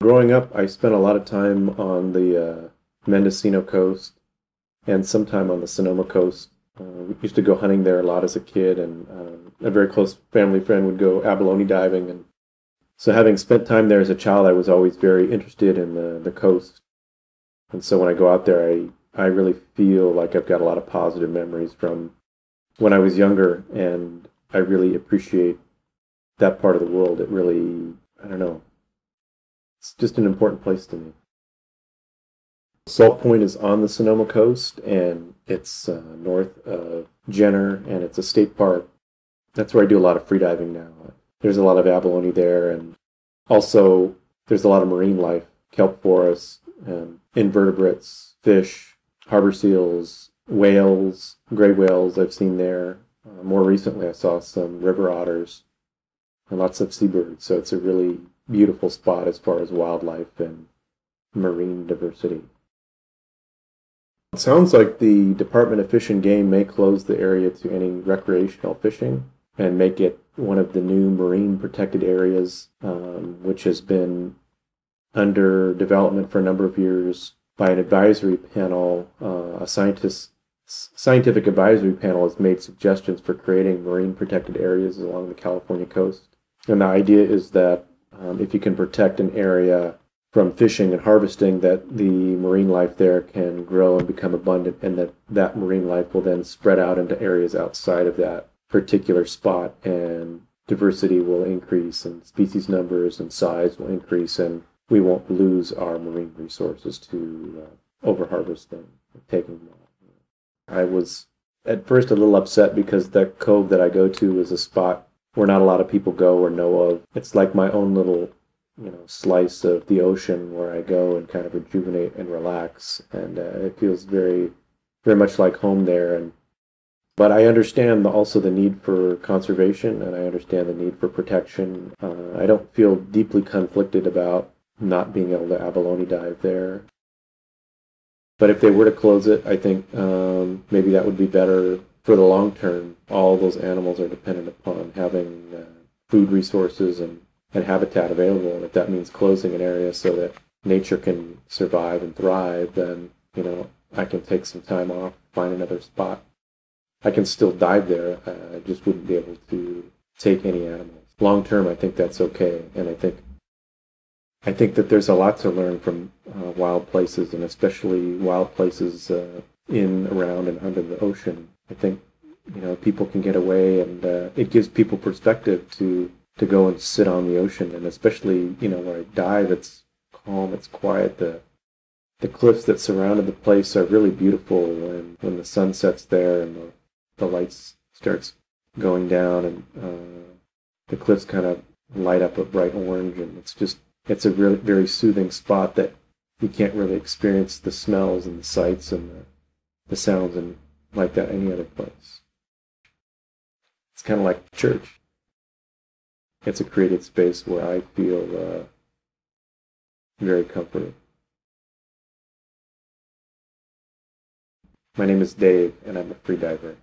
Growing up, I spent a lot of time on the Mendocino coast and sometime on the Sonoma coast. We used to go hunting there a lot as a kid, and a very close family friend would go abalone diving. And so, having spent time there as a child, I was always very interested in the coast. And so, when I go out there, I really feel like I've got a lot of positive memories from when I was younger, and I really appreciate that part of the world. It really, I don't know, it's just an important place to me. Salt Point is on the Sonoma coast, and it's north of Jenner, and it's a state park. That's where I do a lot of freediving now. There's a lot of abalone there, and also there's a lot of marine life, kelp forests, and invertebrates, fish, harbor seals, whales, gray whales I've seen there. More recently, I saw some river otters and lots of seabirds. So it's a really beautiful spot as far as wildlife and marine diversity. It sounds like the Department of Fish and Game may close the area to any recreational fishing and make it one of the new marine protected areas, which has been under development for a number of years by an advisory panel. A scientific advisory panel has made suggestions for creating marine protected areas along the California coast. And the idea is that if you can protect an area from fishing and harvesting, that the marine life there can grow and become abundant, and that marine life will then spread out into areas outside of that particular spot, and diversity will increase, and species numbers and size will increase, and we won't lose our marine resources to overharvest them, taking them all. I was at first a little upset because that cove that I go to is a spot where not a lot of people go or know of. It's like my own little, slice of the ocean where I go and kind of rejuvenate and relax, and it feels very, very much like home there. But I understand also the need for conservation, and I understand the need for protection. I don't feel deeply conflicted about not being able to abalone dive there. But if they were to close it, I think maybe that would be better for the long term. All those animals are dependent upon having food resources and habitat available. And if that means closing an area so that nature can survive and thrive, then, I can take some time off, find another spot. I can still dive there. I just wouldn't be able to take any animals. Long term, I think that's okay. And I think that there's a lot to learn from wild places, and especially wild places in, around, and under the ocean. I think, people can get away, and it gives people perspective to go and sit on the ocean. And especially, where I dive, it's calm, it's quiet. The cliffs that surrounded the place are really beautiful when the sun sets there and the lights starts going down, and the cliffs kind of light up a bright orange, and it's a really very soothing spot that you can't really experience the smells and the sights and the sounds and like that any other place. It's kind of like church. It's a created space where I feel very comforted. My name is Dave, and I'm a free diver.